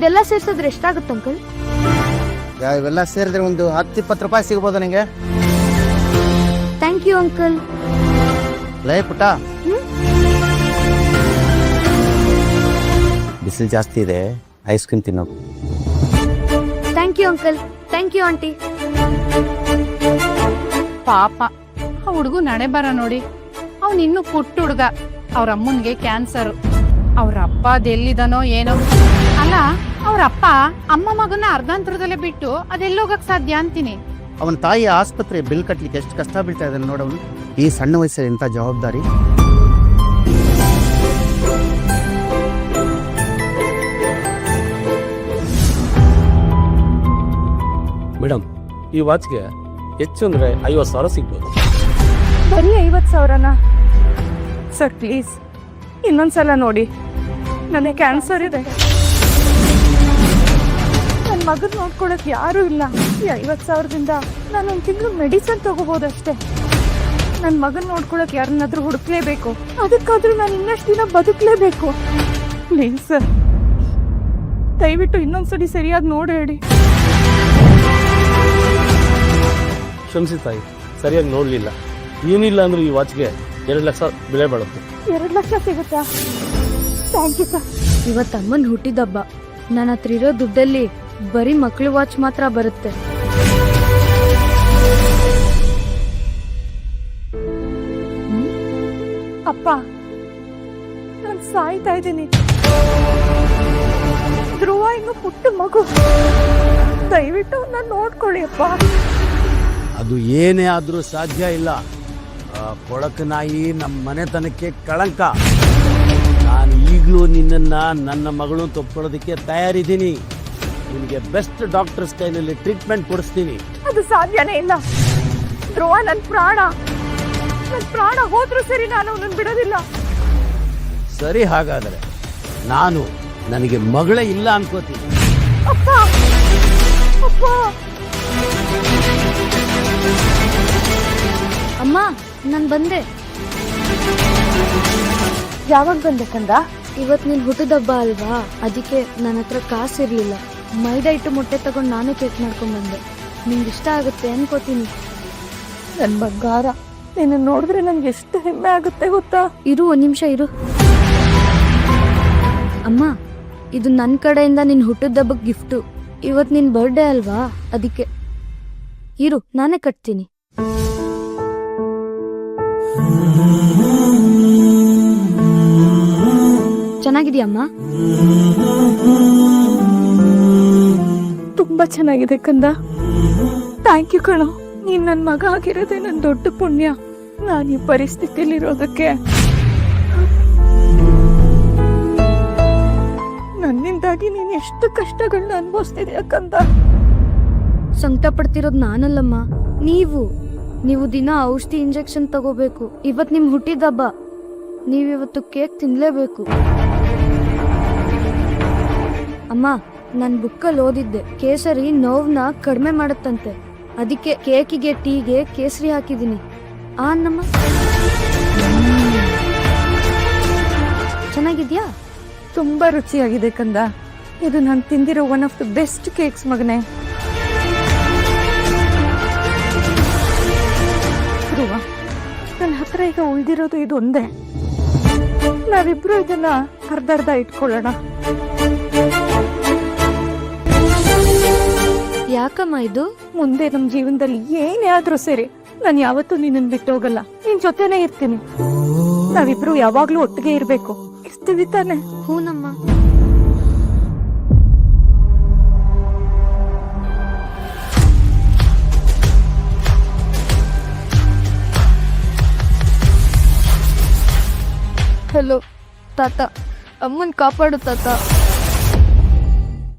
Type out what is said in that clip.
ಇದೆಲ್ಲ ಸೇರ್ಸಿದ್ರೆ ಎಷ್ಟಾಗುತ್ತೆ ಅಂಕಲ್? ಇವೆಲ್ಲ ಸೇರಿದ್ರೆ ಒಂದು 10-20 ರೂಪಾಯಿ ಸಿಗ್ಬೋದು ನಿಂಗೆ. Thank you uncle. ಲೈ ಪುಟ್ಟ, ಬಿಸಿಲು ಜಾಸ್ತಿ ಇದೆ, ಐಸ್ ಕ್ರೀಮ್ ತಿನ್ನೋ. Thank you uncle. Thank you aunty. ಪಾಪ ಆ ಹುಡುಗ ನಡೆ ಬರ ನೋಡಿ, ಅವ್ನು ಇನ್ನು ಪುಟ್ಟ ಹುಡುಗ. ಅವ್ರ ಅಮ್ಮನ್ಗೆ ಕ್ಯಾನ್ಸರ್. ಅವ್ರ ಅಪ್ಪ ಅದೆಲ್ಲಿದನೋ ಏನೋ. ಅಲ್ಲ, ಅವ್ರ ಅಪ್ಪ ಅಮ್ಮ ಮಗನ ಅರ್ಧಾಂತರದಲ್ಲೇ ಬಿಟ್ಟು ಅದೆಲ್ಲೋಗಕ್ ಸಾಧ್ಯ ಅಂತೀನಿ. ಅವನ ತಾಯಿ ಆಸ್ಪತ್ರೆ ಬಿಲ್ ಕಟ್ಲಿಕ್ಕೆ ಎಷ್ಟು ಕಷ್ಟ ಬೀಳ್ತಾ ಇದ್ದಾನೆ ನೋಡವನು. ಈ ಸಣ್ಣ ವಯಸ್ಸಲ್ಲಿ ಇಂಥ ಜವಾಬ್ದಾರಿ. ಮೇಡಮ್, ಈ ವಾಚ್ಗೆ ಹೆಚ್ಚು ಅಂದ್ರೆ 50,000 ಸಿಗ್ಬೋದು. ಬರೀ 50,000ನಾ? ಸರ್ ಪ್ಲೀಸ್ ಇನ್ನೊಂದ್ಸಲ ನೋಡಿ, ನನಗೆ ಕ್ಯಾನ್ಸರ್ ಇದೆ. ನನ್ನ ಮಗನ ನೋಡ್ಕೊಳಕ್ ಯಾರೂ ಇಲ್ಲ. ಈ 50,000ದಿಂದ ನಾನು ಒಂದು ತಿಂಗಳು ಮೆಡಿಸನ್ ತಗೋಬೋದಷ್ಟೇ. ನನ್ನ ಮಗನ ನೋಡ್ಕೊಳಕ್ ಯಾರನ್ನಾದ್ರೂ ಹುಡುಕ್ಲೇಬೇಕು. ಅದಕ್ಕಾದ್ರೂ ನಾನು ಇನ್ನಷ್ಟು ದಿನ ಬದುಕಲೇಬೇಕು. ಪ್ಲೀಸ್ ಸರ್, ದಯವಿಟ್ಟು ಇನ್ನೊಂದ್ಸಲಿ ಸರಿಯಾಗಿ ನೋಡಿ ಹೇಳಿ. ಕ್ಷಮಿಸಿ ತಾಯಿ, ಸರಿಯಾಗಿ ನೋಡ್ಲಿಲ್ಲ. ಏನಿಲ್ಲ ಅಂದ್ರೆ ಈ ವಾಚ್ಗೆ 2 ಲಕ್ಷ ಬೆಲೆ ಬಾಳುತ್ತೆ. 2 ಲಕ್ಷ ಸಿಗುತ್ತಾ? Thank you sir. ಇವತ್ತು ಅಮ್ಮನ್ ಹುಟ್ಟಿದಬ್ಬ. ನನ್ನ ಹತ್ರ ಇರೋ ದುಡ್ಡಲ್ಲಿ ಬರೀ ಮಕ್ಳು ವಾಚ್ ಮಾತ್ರ ಬರುತ್ತೆ. ಅಪ್ಪ, ನಾನು ಸಾಯ್ತಾ ಇದ್ದೀನಿ. ಧ್ರುವ ಇನ್ನು ಪುಟ್ಟ ಮಗು. ದಯವಿಟ್ಟು ನಾನು ನೋಡ್ಕೊಳ್ಳಿ ಅಪ್ಪ. ಅದು ಏನೇ ಆದ್ರೂ ಸಾಧ್ಯ ಇಲ್ಲ. ಕೊಳಕು ನಾಯಿ ನಮ್ಮ ಮನೆತನಕ್ಕೆ ಕಳಂಕ. ನಾನು ಈಗಲೂ ನಿನ್ನನ್ನ ನನ್ನ ಮಗಳು ತಪ್ಕೊಳ್ಳೋದಕ್ಕೆ ತಯಾರಿದ್ದೀನಿ. ನಿನಗೆ ಬೆಸ್ಟ್ ಡಾಕ್ಟರ್ಸ್ ಕೈನಲ್ಲಿ ಟ್ರೀಟ್ಮೆಂಟ್ ಕೊಡಿಸ್ತೀನಿ. ಅದು ಸಾಧ್ಯನೇ ಇಲ್ಲ. ಧ್ರುವ ನನ್ನ ಪ್ರಾಣ. ನನ್ನ ಪ್ರಾಣ ಹೋದ್ರೂ ಸರಿ, ನಾನು ಅವನನ್ನು ಬಿಡೋದಿಲ್ಲ. ಸರಿ, ಹಾಗಾದರೆ ನಾನು ನನಗೆ ಮಗಳೇ ಇಲ್ಲ ಅನ್ಕೋತೀನಿ. ಅಪ್ಪ, ಅಪ್ಪ. ಅಮ್ಮ, ನಾನು ಬಂದೆ. ಯಾವಾಗ ಬಂದೆ ಕಂದ? ಇವತ್ತು ನಿನ್ ಹುಟ್ಟಿದಬ್ಬ ಅಲ್ವಾ, ಅದಕ್ಕೆ ನನ್ನ ಹತ್ರ ಕಾಸಿರ್ಲಿಲ್ಲ. ಮೈದಾ ಹಿಟ್ಟು ಮೊಟ್ಟೆ ತಗೊಂಡು ನಾನೇ ಕೇಕ್ ಮಾಡ್ಕೊಂಡ್ ಬಂದೆ. ನಿಂಗೆ ಇಷ್ಟ ಆಗುತ್ತೆ ಅನ್ಕೋತೀನಿ. ನನ್ನ ಬಂಗಾರ, ನಿನ್ನ ನೋಡಿದ್ರೆ ನನ್ಗೆ ಎಷ್ಟು ಹೆಮ್ಮೆ ಆಗುತ್ತೆ ಗೊತ್ತಾ? ಇರು, 1 ನಿಮಿಷ ಇರು. ಅಮ್ಮ, ಇದು ನನ್ನ ಕಡೆಯಿಂದ ನಿನ್ ಹುಟ್ಟಿದಬ್ಬಕ್ಕೆ ಗಿಫ್ಟು. ಇವತ್ತು ನಿನ್ ಬರ್ಡೇ ಅಲ್ವಾ, ಅದಕ್ಕೆ. ಇರು, ನಾನೇ ಕಟ್ತೀನಿ. ಚೆನ್ನಾಗಿದೆಯಮ್ಮ? ತುಂಬಾ ಚೆನ್ನಾಗಿದೆ ಕಂದ. ಥ್ಯಾಂಕ್ ಯು ಕಣೋ. ನೀನ್ ನನ್ನ ಮಗ ಆಗಿರೋದೇ ನನ್ನ ದೊಡ್ಡ ಪುಣ್ಯ. ನಾನು ಈ ಪರಿಸ್ಥಿತಿಯಲ್ಲಿರೋದಕ್ಕೆ ನನ್ನಿಂದಾಗಿ ನೀನ್ ಎಷ್ಟು ಕಷ್ಟಗಳನ್ನ ಅನುಭವಿಸ್ತಿದ್ಯಾ ಕಂದ. ಸಂಕಟ ಪಡ್ತಿರೋದು ನಾನಲ್ಲಮ್ಮ, ನೀವು ದಿನ ಔಷಧಿ ಇಂಜೆಕ್ಷನ್ ತಗೋಬೇಕು. ಇವತ್ತು ನಿಮ್ ಹುಟ್ಟಿದಬ್ಬ, ನೀವಿವತ್ತು ಕೇಕ್ ತಿನ್ಲೇಬೇಕು. ಅಮ್ಮ, ನಾನು ಬುಕ್ಕಲ್ಲಿ ಓದಿದ್ದೆ, ಕೇಸರಿ ನೋವ್ನ ಕಡಿಮೆ ಮಾಡುತ್ತಂತೆ. ಅದಕ್ಕೆ ಕೇಕಿಗೆ ಟೀಗೆ ಕೇಸರಿ ಹಾಕಿದ್ದೀನಿ. ಅನ್ನಮ್ಮ, ಚೆನ್ನಾಗಿದ್ಯಾ? ತುಂಬಾ ರುಚಿಯಾಗಿದೆ ಕಂದ. ಇದು ನಾನು ತಿಂದಿರೋ one of the best cakes ಮಗನೇ. ಧ್ರುವ, ನನ್ನ ಹತ್ರ ಈಗ ಉಳಿದಿರೋದು ಇದೊಂದೇ. ನಾವಿಬ್ರು ಇದನ್ನ ಅರ್ಧ ಇಟ್ಕೊಳ್ಳೋಣ. ಯಾಕಮ್ಮ ಇದು? ಮುಂದೆ ನಮ್ಮ ಜೀವನದಲ್ಲಿ ಏನೇ ಆದ್ರೂ ಸರಿ, ನಾನು ಯಾವತ್ತೂ ನಿನ್ನನ್ನು ಬಿಟ್ಟು ಹೋಗಲ್ಲ. ನಿನ್ ಜೊತೆನೇ ಇರ್ತೀನಿ. ನಾವಿಬ್ರು ಯಾವಾಗ್ಲೂ ಒಟ್ಟಿಗೆ ಇರ್ಬೇಕು. ಇರ್ತೀವಿ ತಾನೆ? ಹೂನಮ್ಮ. ಹಲೋ ತಾತ, ಅಮ್ಮನ್ ಕಾಪಾಡು ತಾತ.